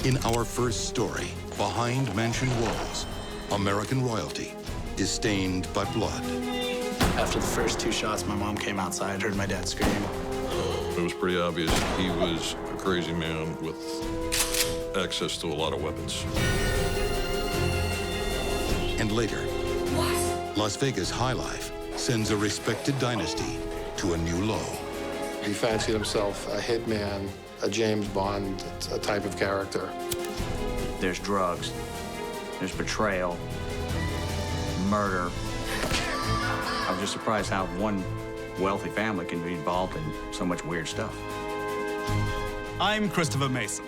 In our first story, Behind Mansion Walls, American royalty is stained by blood. After the first 2 shots, my mom came outside, heard my dad scream. It was pretty obvious he was a crazy man with access to a lot of weapons. And later, Las Vegas high life sends a respected dynasty to a new low. He fancied himself a hitman, a James Bond, a type of character. There's drugs, there's betrayal, murder. I was just surprised how one wealthy family can be involved in so much weird stuff. I'm Christopher Mason.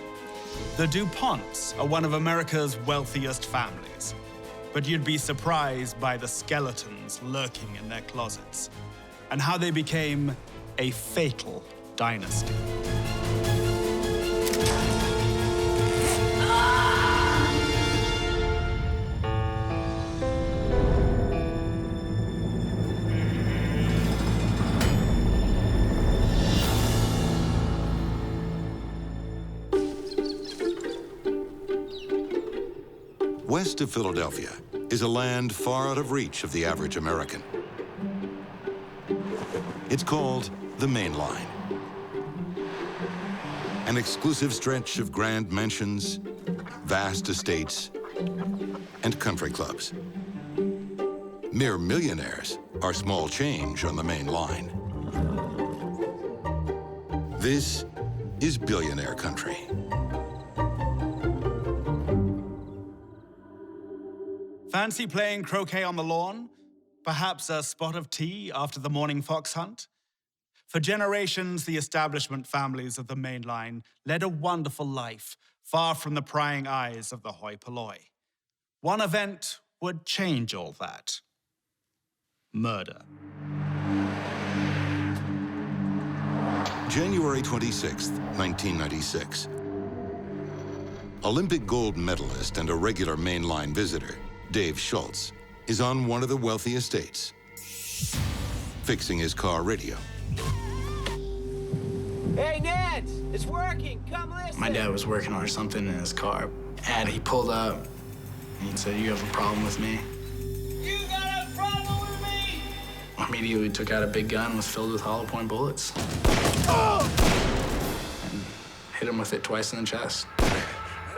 The DuPonts are one of America's wealthiest families. But you'd be surprised by the skeletons lurking in their closets and how they became a fatal dynasty. West of Philadelphia is a land far out of reach of the average American. It's called the Main Line. An exclusive stretch of grand mansions, vast estates, and country clubs. Mere millionaires are small change on the Main Line. This is billionaire country. Fancy playing croquet on the lawn? Perhaps a spot of tea after the morning fox hunt? For generations, the establishment families of the Main Line led a wonderful life, far from the prying eyes of the hoi polloi. One event would change all that. Murder. January 26, 1996. Olympic gold medalist and a regular Main Line visitor, Dave Schultz, is on one of the wealthy estates, fixing his car radio. Hey, Ned, it's working. Come listen. My dad was working on something in his car, and he pulled up, and he said, "You have a problem with me?" You got a problem with me? I immediately took out a big gun, was filled with hollow point bullets, and hit him with it twice in the chest.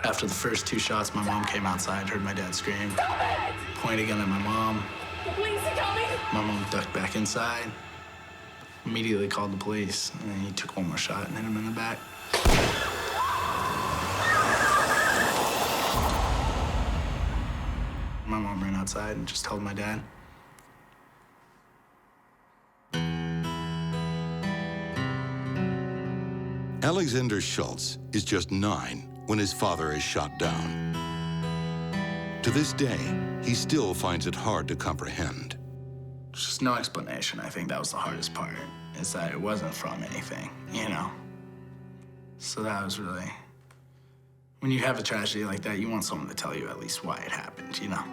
After the first 2 shots, my mom came outside, heard my dad scream, pointed a gun at my mom. The police are coming. My mom ducked back inside, immediately called the police, and then he took one more shot and hit him in the back. My mom ran outside and just told my dad. Alexander Schultz is just 9 when his father is shot down. To this day, he still finds it hard to comprehend. Just no explanation. I think that was the hardest part, is that it wasn't from anything, you know? So that was really... When you have a tragedy like that, you want someone to tell you at least why it happened, you know?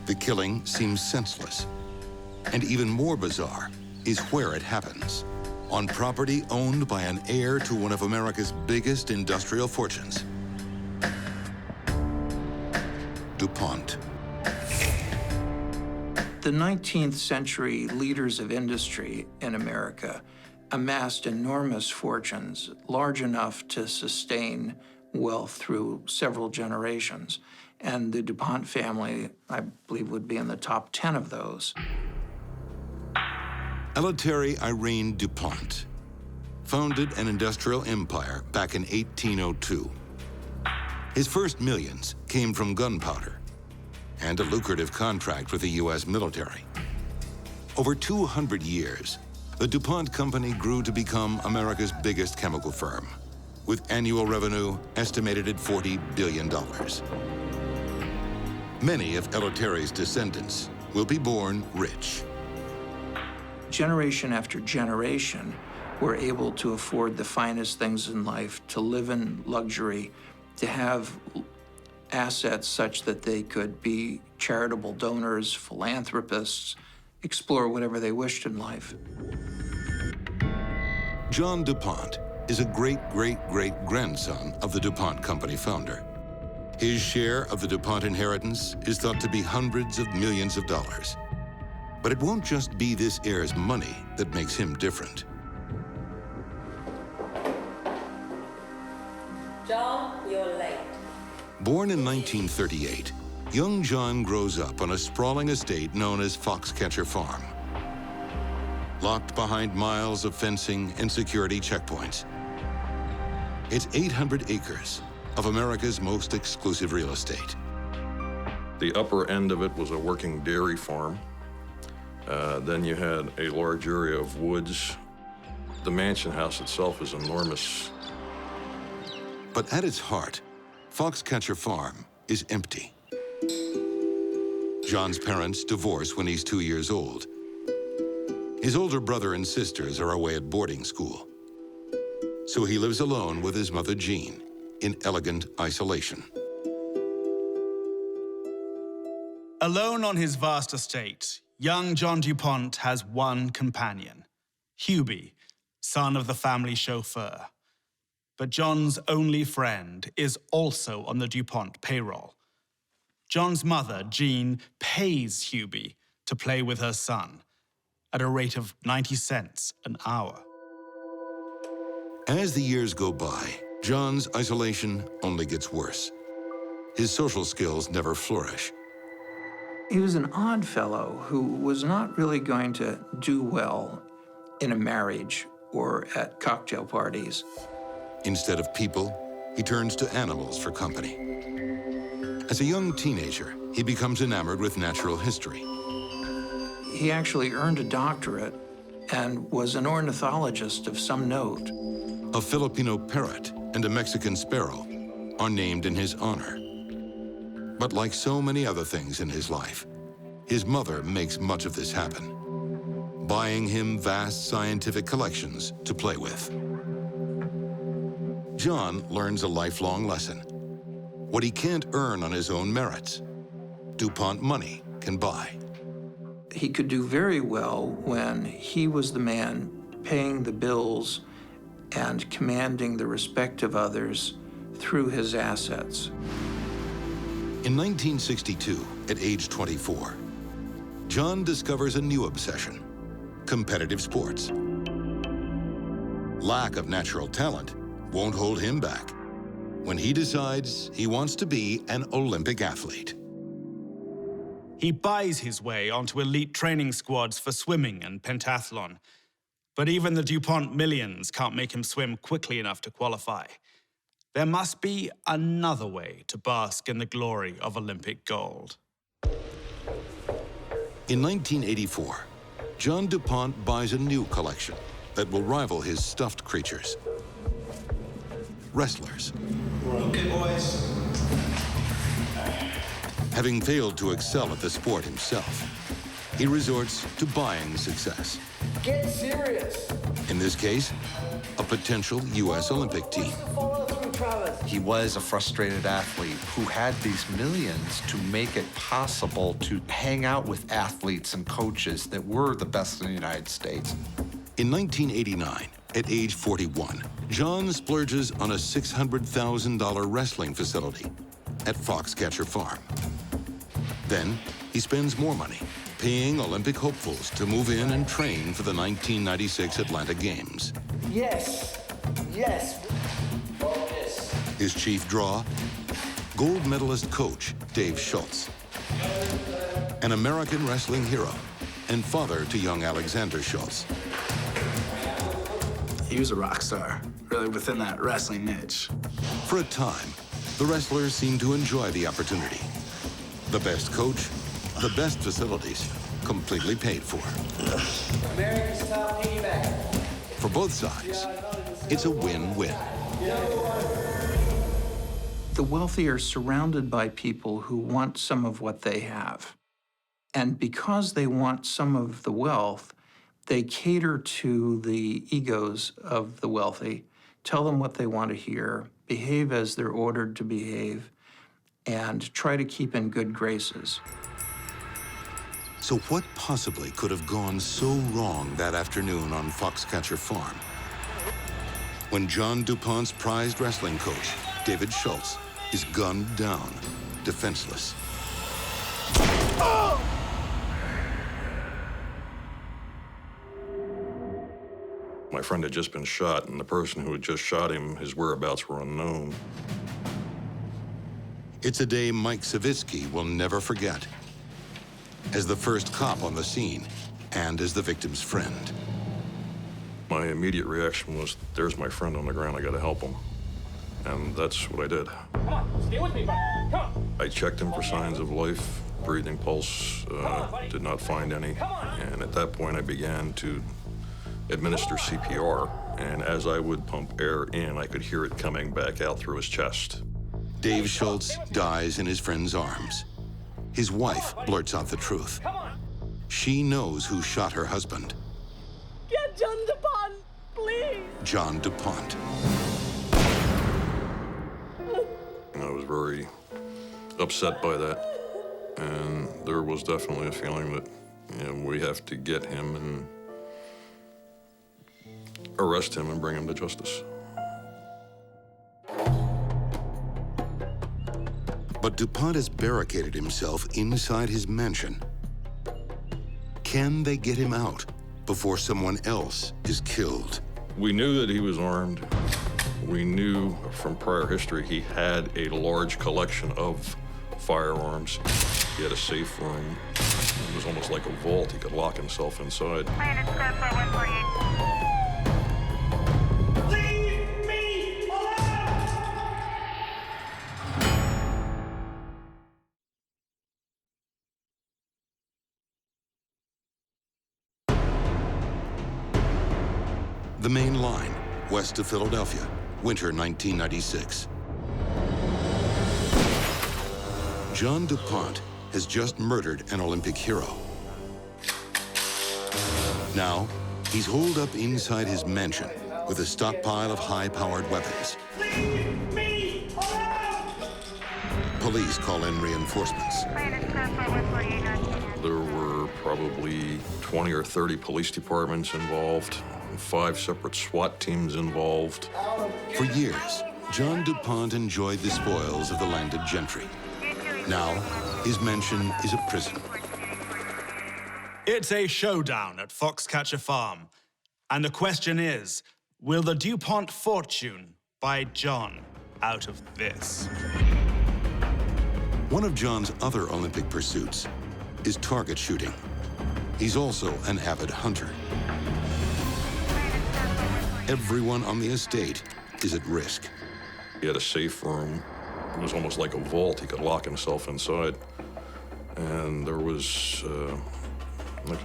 The killing seems senseless. And even more bizarre is where it happens. On property owned by an heir to one of America's biggest industrial fortunes. DuPont. The 19th century leaders of industry in America amassed enormous fortunes, large enough to sustain wealth through several generations. And the DuPont family, I believe, would be in the top 10 of those. Eleuthère Irene DuPont founded an industrial empire back in 1802. His first millions came from gunpowder and a lucrative contract with the U.S. military. Over 200 years, the DuPont company grew to become America's biggest chemical firm, with annual revenue estimated at $40 billion. Many of Eleuthère's descendants will be born rich. Generation after generation were able to afford the finest things in life, to live in luxury, to have assets such that they could be charitable donors, philanthropists, explore whatever they wished in life. John DuPont is a great-great-great-grandson of the DuPont Company founder. His share of the DuPont inheritance is thought to be hundreds of millions of dollars. But it won't just be this heir's money that makes him different. John, you're late. Born in 1938, young John grows up on a sprawling estate known as Foxcatcher Farm. Locked behind miles of fencing and security checkpoints. It's 800 acres of America's most exclusive real estate. The upper end of it was a working dairy farm. Then you had a large area of woods. The mansion house itself is enormous. But at its heart, Foxcatcher Farm is empty. John's parents divorce when he's 2 years old. His older brother and sisters are away at boarding school. So he lives alone with his mother, Jean, in elegant isolation. Alone on his vast estate, young John DuPont has one companion, Hubie, son of the family chauffeur. But John's only friend is also on the DuPont payroll. John's mother, Jean, pays Hubie to play with her son at a rate of 90 cents an hour. As the years go by, John's isolation only gets worse. His social skills never flourish. He was an odd fellow who was not really going to do well in a marriage or at cocktail parties. Instead of people, he turns to animals for company. As a young teenager, he becomes enamored with natural history. He actually earned a doctorate and was an ornithologist of some note. A Filipino parrot and a Mexican sparrow are named in his honor. But like so many other things in his life, his mother makes much of this happen, buying him vast scientific collections to play with. John learns a lifelong lesson. What he can't earn on his own merits, DuPont money can buy. He could do very well when he was the man paying the bills and commanding the respect of others through his assets. In 1962, at age 24, John discovers a new obsession: competitive sports. Lack of natural talent won't hold him back when he decides he wants to be an Olympic athlete. He buys his way onto elite training squads for swimming and pentathlon. But even the DuPont millions can't make him swim quickly enough to qualify. There must be another way to bask in the glory of Olympic gold. In 1984, John DuPont buys a new collection that will rival his stuffed creatures. Wrestlers. Okay, boys. Having failed to excel at the sport himself, he resorts to buying success. Get serious. In this case, a potential U.S. Olympic team. Follow through, Travis. He was a frustrated athlete who had these millions to make it possible to hang out with athletes and coaches that were the best in the United States. In 1989, at age 41, John splurges on a $600,000 wrestling facility at Foxcatcher Farm. Then he spends more money, paying Olympic hopefuls to move in and train for the 1996 Atlanta Games. Yes. Yes. Focus. His chief draw, gold medalist coach Dave Schultz, an American wrestling hero and father to young Alexander Schultz. He was a rock star, really, within that wrestling niche. For a time, the wrestlers seemed to enjoy the opportunity. The best coach, the best facilities, completely paid for. America's top piggyback. For both sides, it's a win-win. The wealthy are surrounded by people who want some of what they have. And because they want some of the wealth, they cater to the egos of the wealthy, tell them what they want to hear, behave as they're ordered to behave, and try to keep in good graces. So what possibly could have gone so wrong that afternoon on Foxcatcher Farm? when John DuPont's prized wrestling coach, David Schultz, is gunned down, defenseless. My friend had just been shot, and the person who had just shot him, his whereabouts were unknown. It's a day Mike Savitsky will never forget, as the first cop on the scene and as the victim's friend. My immediate reaction was, there's my friend on the ground, I gotta help him. And that's what I did. Come on, stay with me, buddy. Come on. I checked him for signs of life, breathing pulse, did not find any. And at that point, I began to administer CPR. And as I would pump air in, I could hear it coming back out through his chest. Dave Schultz dies in his friend's arms. His wife blurts out the truth. She knows who shot her husband. Get John DuPont, please. John DuPont. I was very upset by that. And there was definitely a feeling that, we have to get him and arrest him and bring him to justice. But DuPont has barricaded himself inside his mansion. Can they get him out before someone else is killed? We knew that he was armed. We knew from prior history he had a large collection of firearms. He had a safe room. It was almost like a vault. He could lock himself inside. Leave me alone! The main line, west of Philadelphia, winter 1996. John DuPont has just murdered an Olympic hero. Now, he's holed up inside his mansion with a stockpile of high-powered weapons. Leave me alone! Police call in reinforcements. There were probably 20 or 30 police departments involved, 5 separate SWAT teams involved. For years, John DuPont enjoyed the spoils of the landed gentry. Now, his mansion is a prison. It's a showdown at Foxcatcher Farm. And the question is, will the DuPont fortune buy John out of this? One of John's other Olympic pursuits is target shooting. He's also an avid hunter. Everyone on the estate is at risk. He had a safe room. It was almost like a vault. He could lock himself inside. And there was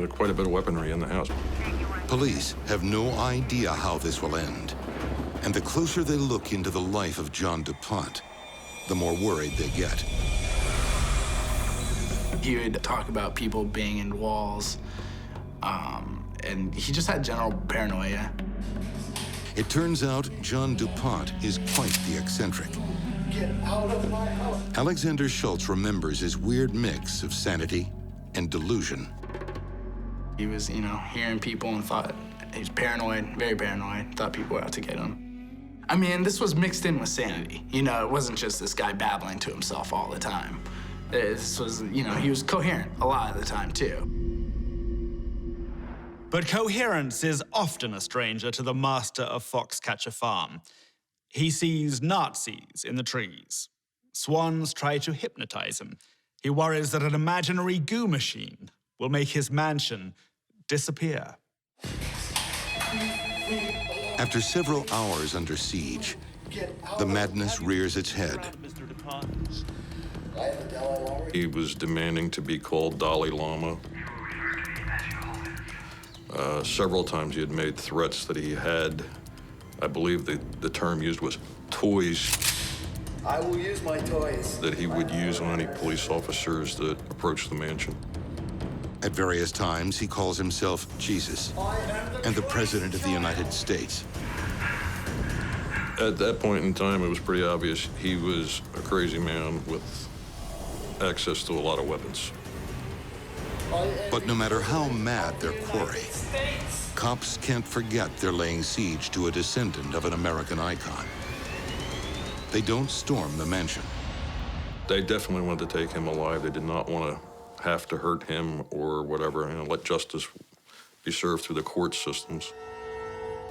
quite a bit of weaponry in the house. Police have no idea how this will end. And the closer they look into the life of John DuPont, the more worried they get. He would talk about people being in walls, and he just had general paranoia. It turns out John DuPont is quite the eccentric. Get out of my house. Alexander Schultz remembers his weird mix of sanity and delusion. He was, hearing people and thought he was paranoid, very paranoid, thought people were out to get him. I mean, this was mixed in with sanity. It wasn't just this guy babbling to himself all the time. This was, he was coherent a lot of the time, too. But coherence is often a stranger to the master of Foxcatcher Farm. He sees Nazis in the trees. Swans try to hypnotize him. He worries that an imaginary goo machine will make his mansion disappear. After several hours under siege, the madness rears its head. He was demanding to be called Dalai Lama. Several times he had made threats that he had, I believe the term used was toys. I will use my toys. That he would use on any police officers that approached the mansion. At various times, he calls himself Jesus and the President of the United States. At that point in time, it was pretty obvious he was a crazy man with access to a lot of weapons. But no matter how mad their quarry, cops can't forget they're laying siege to a descendant of an American icon. They don't storm the mansion. They definitely wanted to take him alive. They did not want to have to hurt him or whatever, let justice be served through the court systems.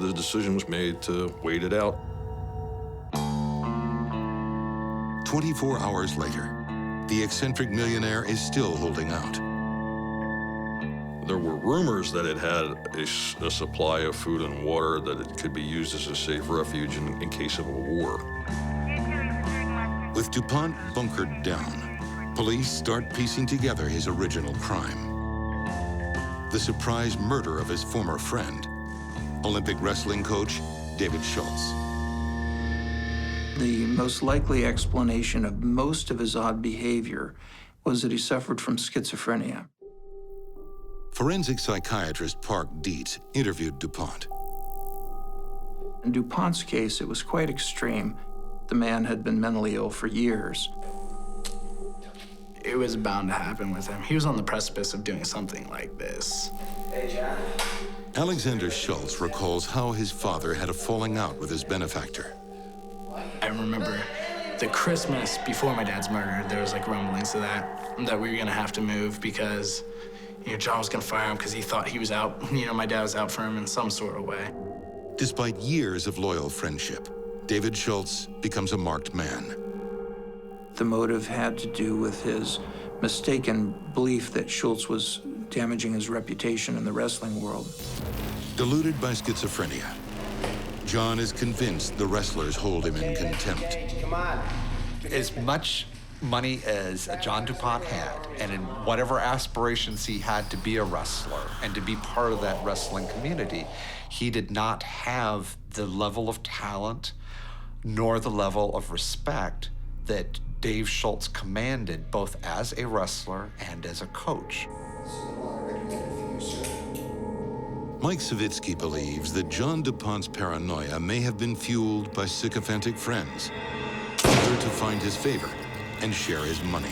The decision was made to wait it out. 24 hours later, the eccentric millionaire is still holding out. There were rumors that it had a supply of food and water, that it could be used as a safe refuge in case of a war. With DuPont bunkered down, police start piecing together his original crime. The surprise murder of his former friend, Olympic wrestling coach David Schultz. The most likely explanation of most of his odd behavior was that he suffered from schizophrenia. Forensic psychiatrist Park Dietz interviewed DuPont. In DuPont's case, it was quite extreme. The man had been mentally ill for years. It was bound to happen with him. He was on the precipice of doing something like this. Hey, John. Alexander Schultz recalls how his father had a falling out with his benefactor. I remember the Christmas before my dad's murder, there was like rumblings of that we were gonna have to move because, John was gonna fire him because he thought he was out, my dad was out for him in some sort of way. Despite years of loyal friendship, David Schultz becomes a marked man. The motive had to do with his mistaken belief that Schultz was damaging his reputation in the wrestling world. Deluded by schizophrenia, John is convinced the wrestlers hold him in contempt. Come on. As much money as John DuPont had, and in whatever aspirations he had to be a wrestler and to be part of that wrestling community, he did not have the level of talent nor the level of respect that Dave Schultz commanded both as a wrestler and as a coach. Mike Savitsky believes that John DuPont's paranoia may have been fueled by sycophantic friends, eager to find his favor and share his money.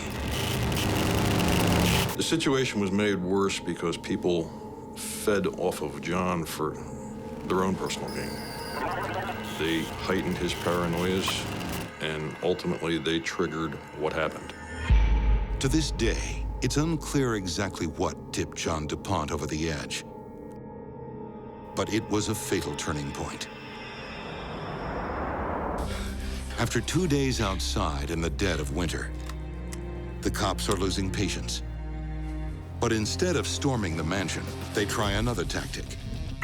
The situation was made worse because people fed off of John for their own personal gain. They heightened his paranoias, and ultimately they triggered what happened. To this day, it's unclear exactly what tipped John DuPont over the edge. But it was a fatal turning point. After 2 days outside in the dead of winter, the cops are losing patience. But instead of storming the mansion, they try another tactic.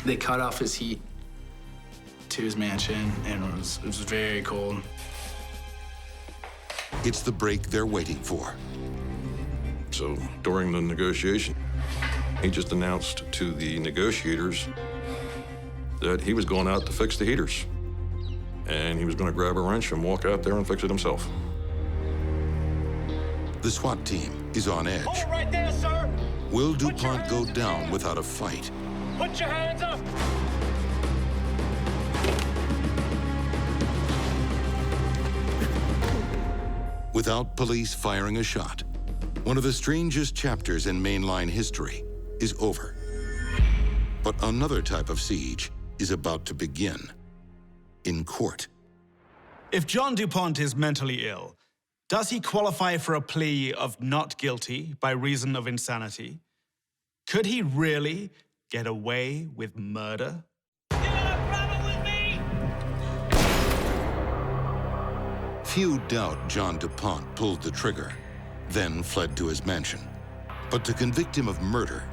They cut off his heat to his mansion, and it was very cold. It's the break they're waiting for. So during the negotiation, he just announced to the negotiators that he was going out to fix the heaters. And he was going to grab a wrench and walk out there and fix it himself. The SWAT team is on edge. Hold right there, sir. Will DuPont go down without a fight? Put your hands up. Without police firing a shot, one of the strangest chapters in mainline history is over. But another type of siege is about to begin. In court. If John DuPont is mentally ill, does he qualify for a plea of not guilty by reason of insanity? Could he really get away with murder? You got a problem with me? Few doubt John DuPont pulled the trigger, then fled to his mansion. But to convict him of murder,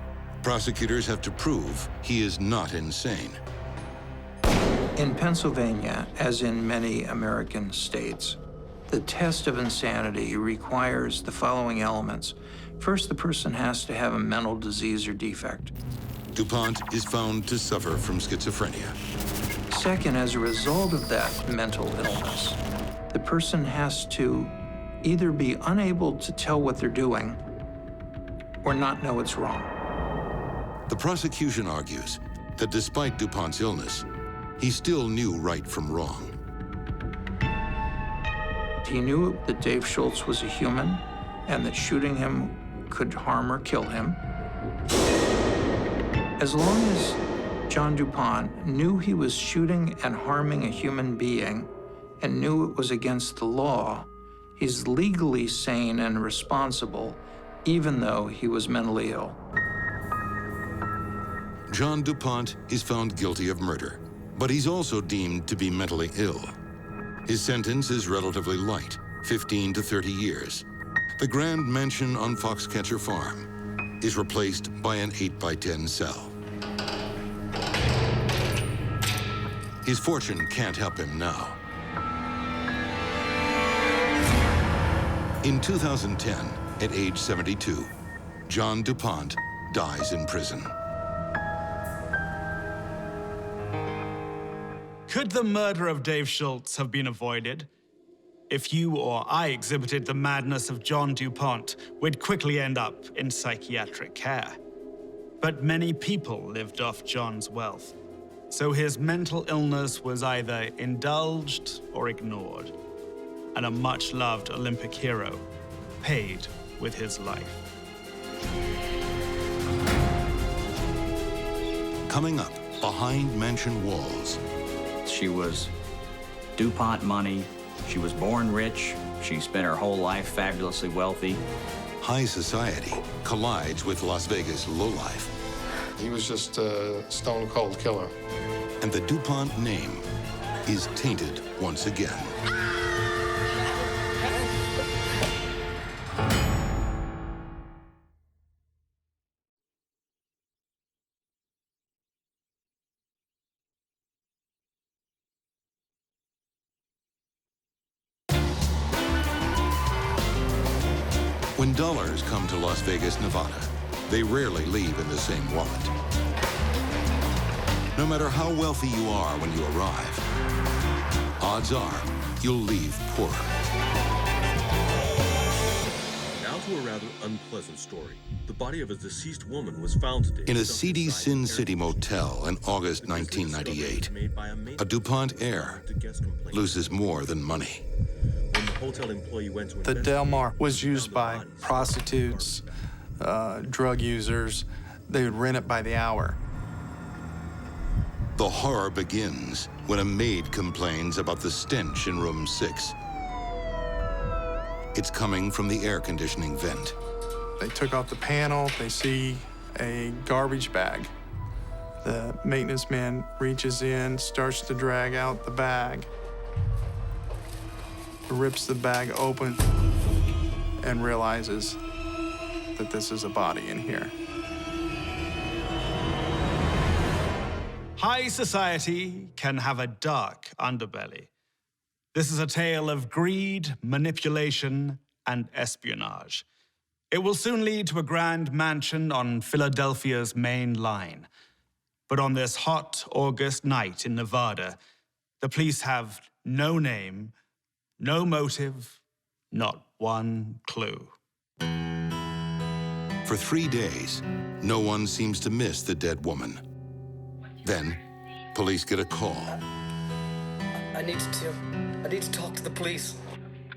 prosecutors have to prove he is not insane. In Pennsylvania, as in many American states, the test of insanity requires the following elements. First, the person has to have a mental disease or defect. DuPont is found to suffer from schizophrenia. Second, as a result of that mental illness, the person has to either be unable to tell what they're doing or not know it's wrong. The prosecution argues that despite DuPont's illness, he still knew right from wrong. He knew that Dave Schultz was a human and that shooting him could harm or kill him. As long as John DuPont knew he was shooting and harming a human being and knew it was against the law, he's legally sane and responsible, even though he was mentally ill. John DuPont is found guilty of murder, but he's also deemed to be mentally ill. His sentence is relatively light, 15 to 30 years. The grand mansion on Foxcatcher Farm is replaced by an 8x10 cell. His fortune can't help him now. In 2010, at age 72, John DuPont dies in prison. Could the murder of Dave Schultz have been avoided? If you or I exhibited the madness of John DuPont, we'd quickly end up in psychiatric care. But many people lived off John's wealth, so his mental illness was either indulged or ignored, and a much-loved Olympic hero paid with his life. Coming up, behind mansion walls. She was DuPont money. She was born rich. She spent her whole life fabulously wealthy. High society collides with Las Vegas lowlife. He was just a stone-cold killer. And the DuPont name is tainted once again. When dollars come to Las Vegas, Nevada, they rarely leave in the same wallet. No matter how wealthy you are when you arrive, odds are you'll leave poorer. Now to a rather unpleasant story. The body of a deceased woman was found today. In a seedy Sin City motel in August 1998, a DuPont heir loses more than money. When the hotel employee went to The Del Mar was used by prostitutes, drug users. They would rent it by the hour. The horror begins when a maid complains about the stench in room 6. It's coming from the air conditioning vent. They took off the panel. They see a garbage bag. The maintenance man reaches in, starts to drag out the bag, rips the bag open, and realizes that this is a body in here. High society can have a dark underbelly. This is a tale of greed, manipulation, and espionage. It will soon lead to a grand mansion on Philadelphia's main line. But on this hot August night in Nevada, the police have no name, no motive, not one clue. For 3 days, no one seems to miss the dead woman. Then, police get a call. I need to talk to the police.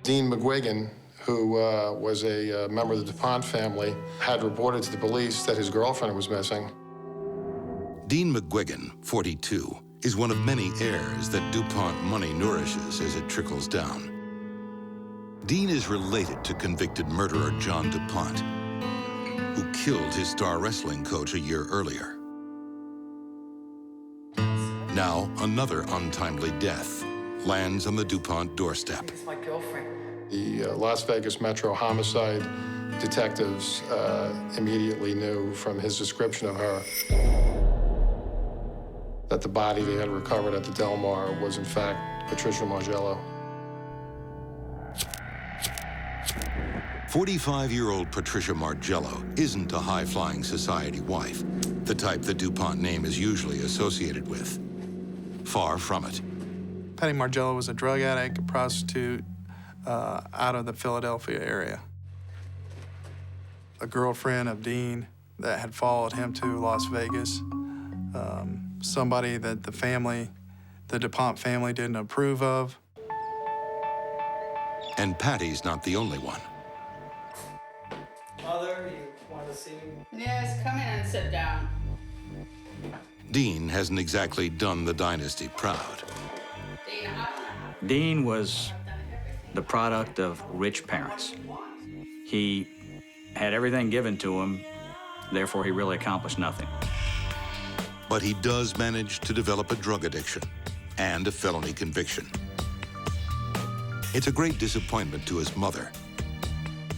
Dean Mcguigan, who was a member of the DuPont family, had reported to the police that his girlfriend was missing. Dean Mcguigan, 42, is one of many heirs that DuPont money nourishes as it trickles down. Dean is related to convicted murderer John DuPont, who killed his star wrestling coach a year earlier. Now, another untimely death lands on the DuPont doorstep. It's my girlfriend. The Las Vegas Metro homicide detectives immediately knew from his description of her that the body they had recovered at the Del Mar was in fact Patricia Margello. 45-year-old Patricia Margello isn't a high-flying society wife, the type the DuPont name is usually associated with. Far from it. Patty Margello was a drug addict, a prostitute out of the Philadelphia area. A girlfriend of Dean that had followed him to Las Vegas. Somebody that the DuPont family didn't approve of. And Patty's not the only one. Mother, you want to see me? Yes, come in and sit down. Dean hasn't exactly done the Dynasty proud. Dean was the product of rich parents. He had everything given to him, therefore he really accomplished nothing. But he does manage to develop a drug addiction and a felony conviction. It's a great disappointment to his mother,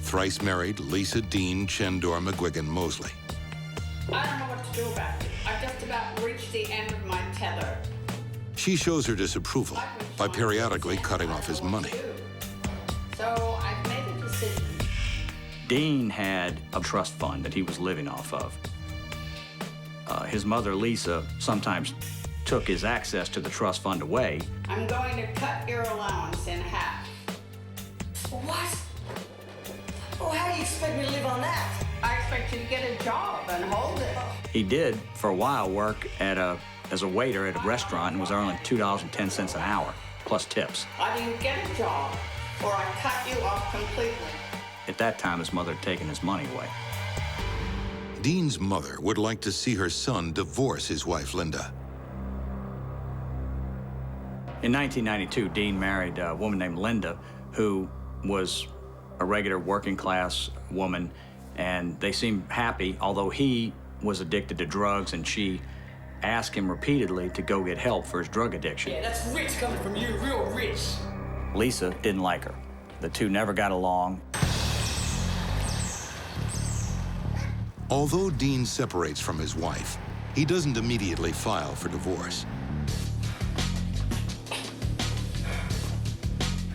thrice married Lisa Dean Chendor Mcguigan Mosley. I don't know what to do about it. I've just about reached the end of my tether. She shows her disapproval by periodically cutting off his money. So I've made a decision. Dean had a trust fund that he was living off of. His mother, Lisa, sometimes took his access to the trust fund away. I'm going to cut your allowance in half. What? Oh, how do you expect me to live on that? I expect you to get a job and hold it. He did, for a while, work as a waiter at a restaurant and was earning $2.10 an hour, plus tips. Either you get a job or I cut you off completely. At that time, his mother had taken his money away. Dean's mother would like to see her son divorce his wife, Linda. In 1992, Dean married a woman named Linda, who was a regular working class woman, and they seemed happy, although he was addicted to drugs, and she asked him repeatedly to go get help for his drug addiction. Yeah, that's rich coming from you, real rich. Lisa didn't like her. The two never got along. Although Dean separates from his wife, he doesn't immediately file for divorce.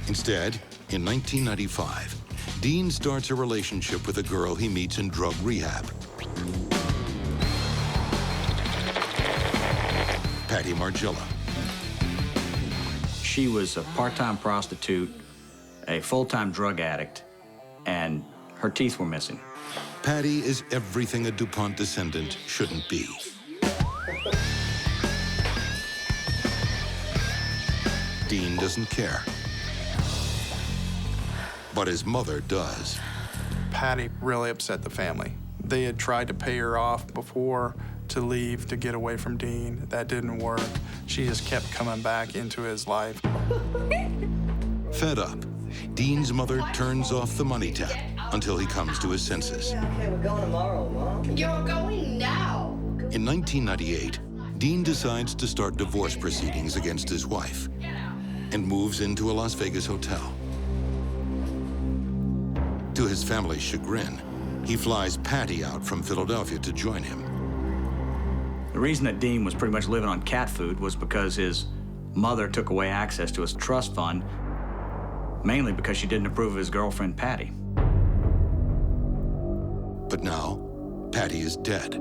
Instead, in 1995, Dean starts a relationship with a girl he meets in drug rehab. Patty Margilla. She was a part-time prostitute, a full-time drug addict, and her teeth were missing. Patty is everything a DuPont descendant shouldn't be. Dean doesn't care. But his mother does. Patty really upset the family. They had tried to pay her off before to leave to get away from Dean. That didn't work. She just kept coming back into his life. Fed up, Dean's mother turns off the money tap until he comes to his senses. Okay, we're going tomorrow, Mom. You're going now. In 1998, Dean decides to start divorce proceedings against his wife and moves into a Las Vegas hotel. To his family's chagrin, he flies Patty out from Philadelphia to join him. The reason that Dean was pretty much living on cat food was because his mother took away access to his trust fund, mainly because she didn't approve of his girlfriend, Patty. But now, Patty is dead.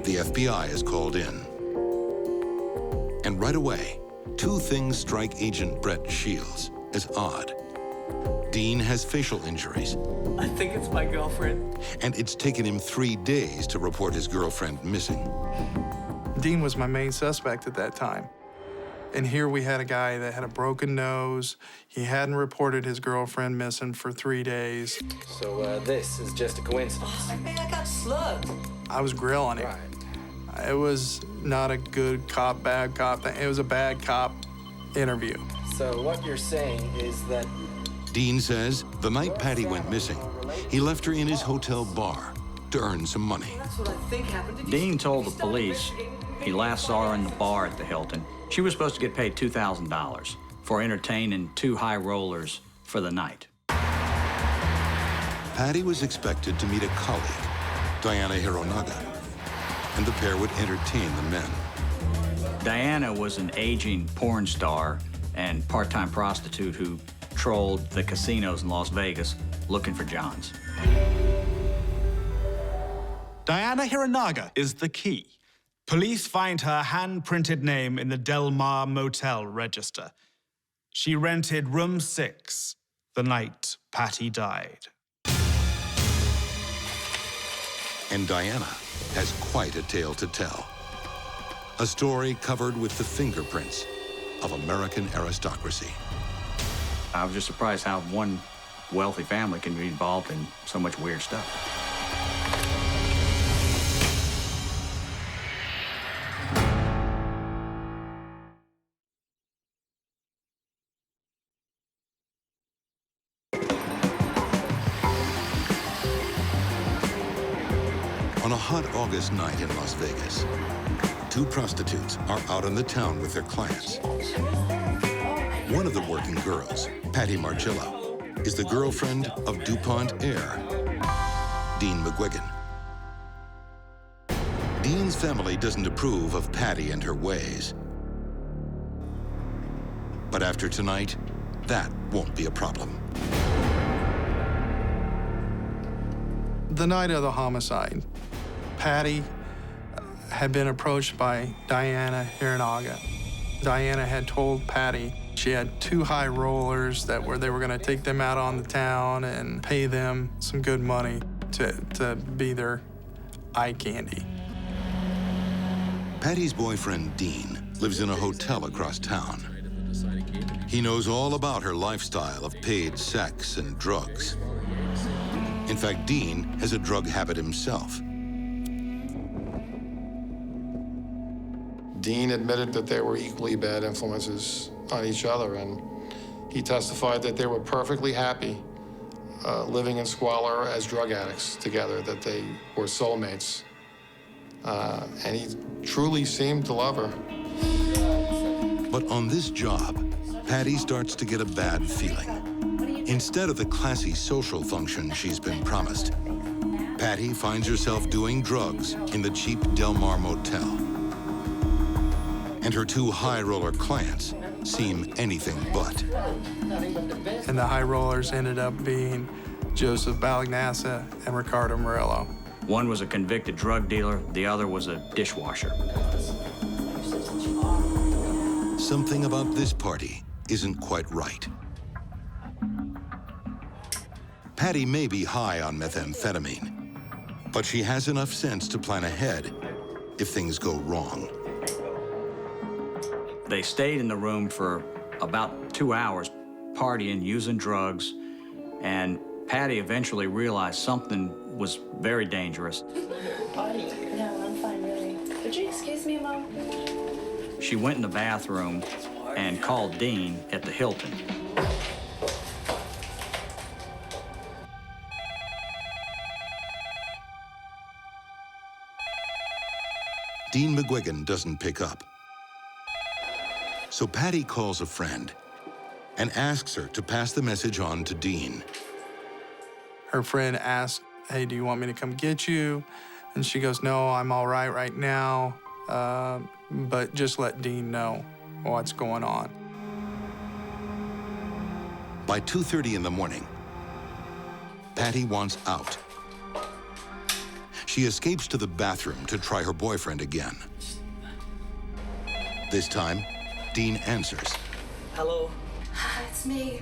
The FBI is called in. And right away, two things strike Agent Brett Shields as odd. Dean has facial injuries. I think it's my girlfriend. And it's taken him 3 days to report his girlfriend missing. Dean was my main suspect at that time. And here we had a guy that had a broken nose. He hadn't reported his girlfriend missing for 3 days. So this is just a coincidence. Oh, man, I got slugged. I was grilling him. Right. It was not a good cop, bad cop thing. It was a bad cop interview. So what you're saying is that Dean says the night Patty went missing, he left her in his hotel bar to earn some money. that's what I think happened. Dean told the police he last saw her in the bar at the Hilton. She was supposed to get paid $2,000 for entertaining two high rollers for the night. Patty was expected to meet a colleague, Diana Hironaga, and the pair would entertain the men. Diana was an aging porn star and part-time prostitute who trolled the casinos in Las Vegas looking for Johns. Diana Hironaga is the key. Police find her hand-printed name in the Del Mar Motel register. She rented room 6 the night Patty died. And Diana has quite a tale to tell. A story covered with the fingerprints of American aristocracy. I was just surprised how one wealthy family can be involved in so much weird stuff. On a hot August night in Las Vegas, two prostitutes are out in the town with their clients. One of the working girls, Patty Margillo, is the girlfriend of DuPont heir, Dean Mcguigan. Dean's family doesn't approve of Patty and her ways. But after tonight, that won't be a problem. The night of the homicide, Patty had been approached by Diana Hiranaga. Diana had told Patty she had two high rollers they were going to take them out on the town and pay them some good money to be their eye candy. Patty's boyfriend, Dean, lives in a hotel across town. He knows all about her lifestyle of paid sex and drugs. In fact, Dean has a drug habit himself. Dean admitted that they were equally bad influences on each other, and he testified that they were perfectly happy living in squalor as drug addicts together, that they were soulmates. And he truly seemed to love her. But on this job, Patty starts to get a bad feeling. Instead of the classy social function she's been promised, Patty finds herself doing drugs in the cheap Del Mar motel. And her two high roller clients seem anything but. And the high rollers ended up being Joseph Balagnassa and Ricardo Murillo. One was a convicted drug dealer, the other was a dishwasher. Something about this party isn't quite right. Patty may be high on methamphetamine, but she has enough sense to plan ahead if things go wrong. They stayed in the room for about 2 hours, partying, using drugs, and Patty eventually realized something was very dangerous. No, I'm fine, really. Would you excuse me a moment? She went in the bathroom and called Dean at the Hilton. Dean Mcguigan doesn't pick up. So Patty calls a friend and asks her to pass the message on to Dean. Her friend asked, "Hey, do you want me to come get you?" And she goes, "No, I'm all right now, but just let Dean know what's going on." By 2:30 in the morning, Patty wants out. She escapes to the bathroom to try her boyfriend again. This time, Dean answers. Hello? Hi, it's me.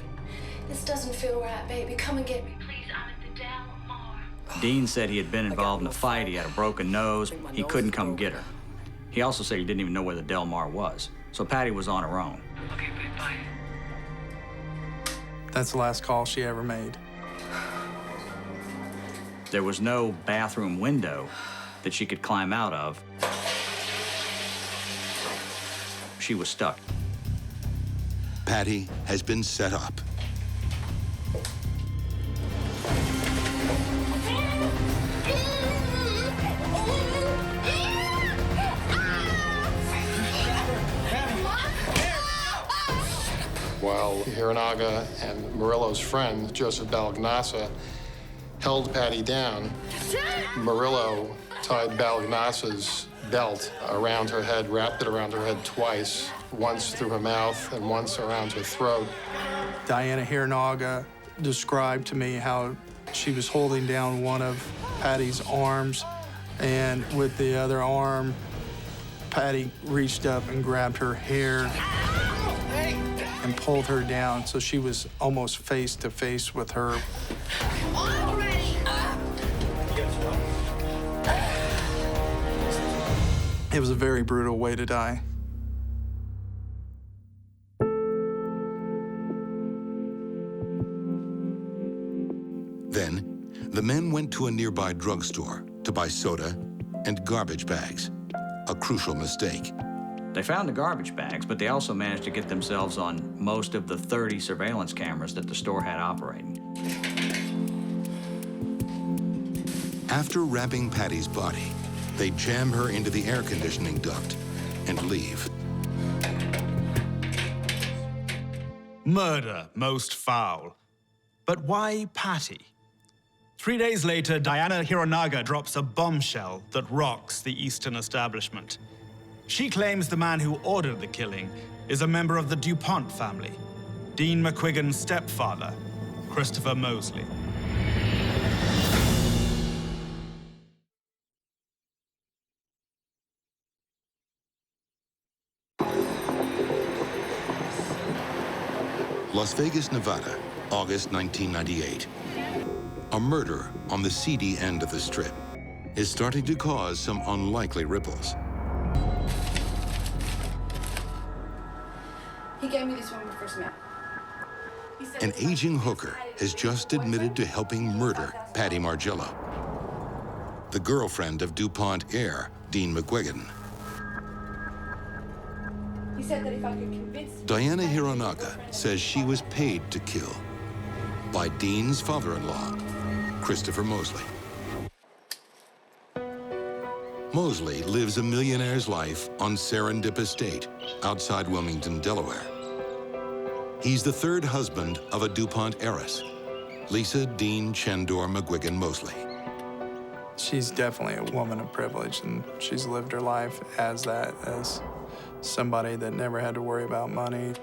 This doesn't feel right, baby. Come and get me. Please, I'm at the Del Mar. Dean said he had been involved in a fight, he had a broken nose, he couldn't come get her. He also said he didn't even know where the Del Mar was, so Patty was on her own. Okay, babe, bye. That's the last call she ever made. There was no bathroom window that she could climb out of. She was stuck. Patty has been set up. While Hiranaga and Murillo's friend, Joseph Balagnassa, held Patty down, Murillo tied Balagnassa's belt around her head, wrapped it around her head twice, once through her mouth and once around her throat. Diana Hiranaga described to me how she was holding down one of Patty's arms, and with the other arm, Patty reached up and grabbed her hair and pulled her down, so she was almost face to face with her. It was a very brutal way to die. Then, the men went to a nearby drugstore to buy soda and garbage bags, a crucial mistake. They found the garbage bags, but they also managed to get themselves on most of the 30 surveillance cameras that the store had operating. After wrapping Patty's body, they jam her into the air conditioning duct and leave. Murder most foul. But why Patty? 3 days later, Diana Hironaga drops a bombshell that rocks the Eastern establishment. She claims the man who ordered the killing is a member of the DuPont family, Dean Mcguigan's stepfather, Christopher Mosley. Las Vegas, Nevada, August 1998. A murder on the seedy end of the Strip is starting to cause some unlikely ripples. He gave me this when we first met. An aging hooker has just admitted to helping murder Patty Margello, the girlfriend of DuPont heir Dean Mcguigan. He said that if I could convince Diana Hironaga says she was paid to kill by Dean's father-in-law, Christopher Mosley. Mosley lives a millionaire's life on Serendip Estate outside Wilmington, Delaware. He's the third husband of a DuPont heiress, Lisa Dean Chendor Mcguigan Mosley. She's definitely a woman of privilege, and she's lived her life as that, as somebody that never had to worry about money.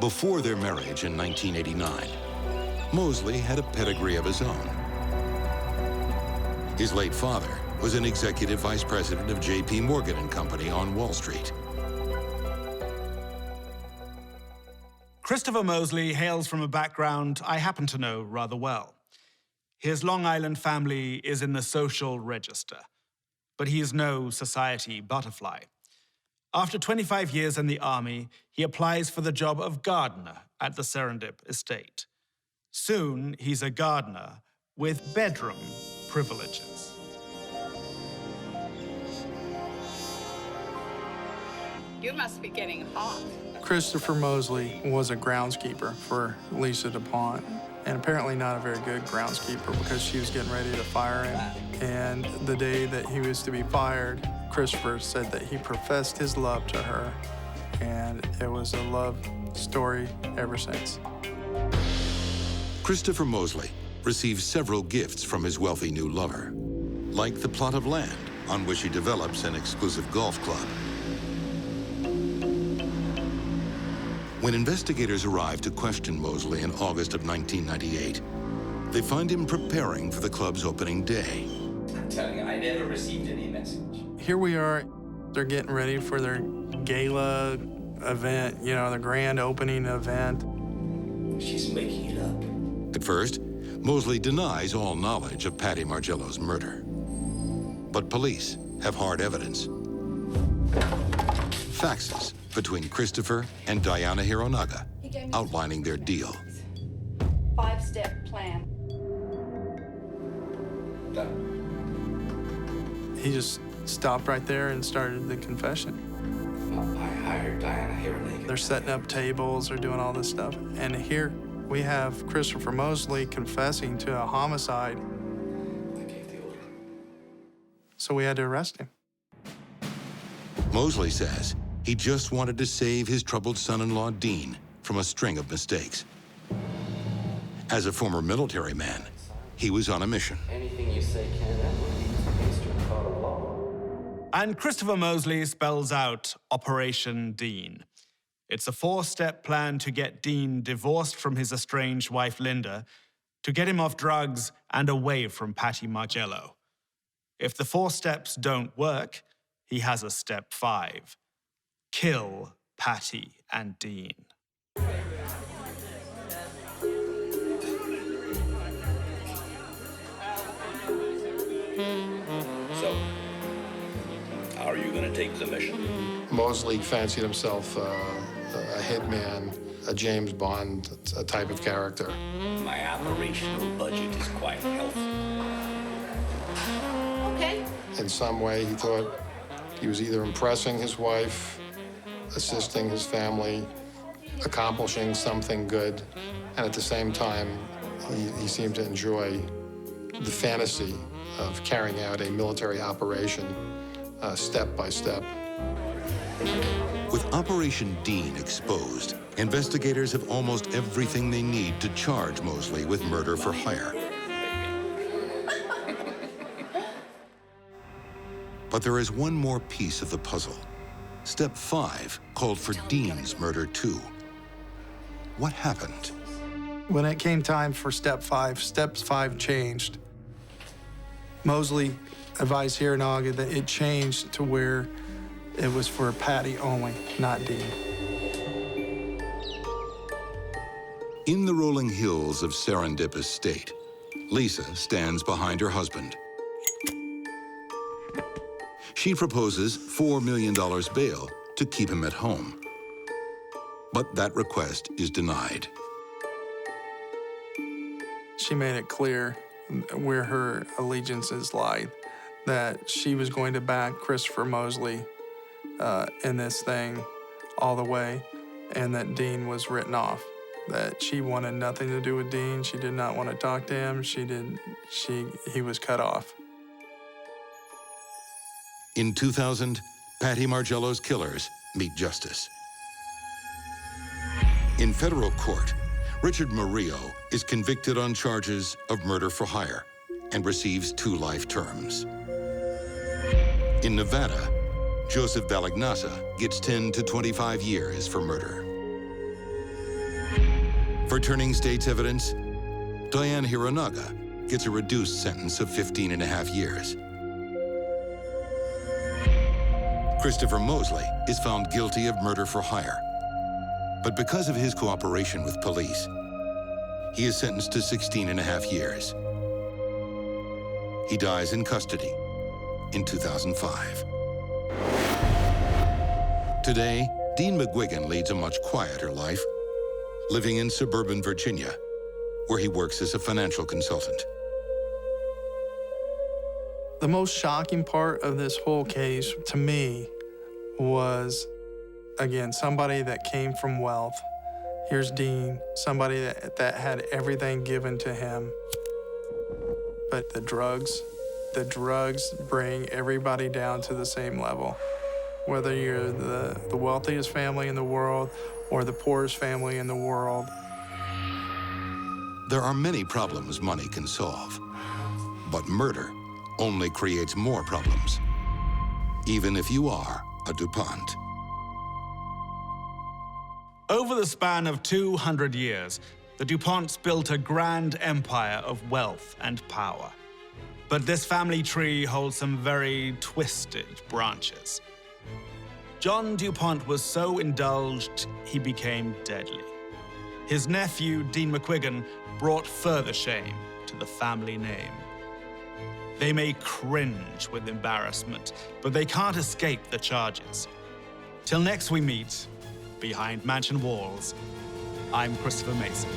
Before their marriage in 1989, Mosley had a pedigree of his own. His late father was an executive vice president of J.P. Morgan and Company on Wall Street. Christopher Mosley hails from a background I happen to know rather well. His Long Island family is in the social register, but he is no society butterfly. After 25 years in the army, he applies for the job of gardener at the Serendip estate. Soon, he's a gardener with bedroom privileges. You must be getting hot. Christopher Mosley was a groundskeeper for Lisa DuPont, and apparently not a very good groundskeeper because she was getting ready to fire him. And the day that he was to be fired, Christopher said that he professed his love to her, and it was a love story ever since. Christopher Mosley receives several gifts from his wealthy new lover, like the plot of land on which he develops an exclusive golf club. When investigators arrive to question Mosley in August of 1998, they find him preparing for the club's opening day. I'm telling you, I never received any message. Here we are, they're getting ready for their gala event, you know, the grand opening event. She's making it up. At first, Mosley denies all knowledge of Patty Margello's murder. But police have hard evidence. Faxes between Christopher and Diana Hironaga outlining their deal. 5-step plan. He just stopped right there and started the confession. I hired Diana Hironaga. They're setting up tables, they're doing all this stuff. And here we have Christopher Mosley confessing to a homicide. I gave the order. So we had to arrest him. Mosley says he just wanted to save his troubled son-in-law, Dean, from a string of mistakes. As a former military man, he was on a mission. Anything you say can and will lead against your court of law. And Christopher Mosley spells out Operation Dean. It's a 4-step plan to get Dean divorced from his estranged wife, Linda, to get him off drugs and away from Patty Margello. If the 4 steps don't work, he has a step 5. Kill Patty and Dean. So, how are you going to take the mission? Mosley fancied himself a hitman, a James Bond type of character. My operational budget is quite healthy. Okay. In some way, he thought he was either impressing his wife, assisting his family, accomplishing something good, and at the same time, he seemed to enjoy the fantasy of carrying out a military operation step by step. With Operation Dean exposed, investigators have almost everything they need to charge Mosley with murder for hire. But there is one more piece of the puzzle. Step 5 called for Dean's murder too. What happened? When it came time for Step 5 changed. Mosley advised Hiranaga that it changed to where it was for Patty only, not Dean. In the rolling hills of Serendipitous State, Lisa stands behind her husband. She proposes $4 million bail to keep him at home. But that request is denied. She made it clear where her allegiances lied, that she was going to back Christopher Mosley in this thing all the way, and that Dean was written off. That she wanted nothing to do with Dean. She did not want to talk to him. He was cut off. In 2000, Patty Margello's killers meet justice. In federal court, Richard Murillo is convicted on charges of murder for hire and receives 2 life terms. In Nevada, Joseph Balagnasa gets 10 to 25 years for murder. For turning state's evidence, Diane Hiranaga gets a reduced sentence of 15.5 years. Christopher Mosley is found guilty of murder for hire. But because of his cooperation with police, he is sentenced to 16.5 years. He dies in custody in 2005. Today, Dean Mcguigan leads a much quieter life, living in suburban Virginia, where he works as a financial consultant. The most shocking part of this whole case, to me, was, again, somebody that came from wealth. Here's Dean, somebody that had everything given to him. But the drugs bring everybody down to the same level. Whether you're the wealthiest family in the world or the poorest family in the world. There are many problems money can solve, but murder only creates more problems, even if you are a DuPont. Over the span of 200 years, the DuPonts built a grand empire of wealth and power. But this family tree holds some very twisted branches. John DuPont was so indulged, he became deadly. His nephew, Dean Mcguigan, brought further shame to the family name. They may cringe with embarrassment, but they can't escape the charges. Till next we meet, behind mansion walls, I'm Christopher Mason.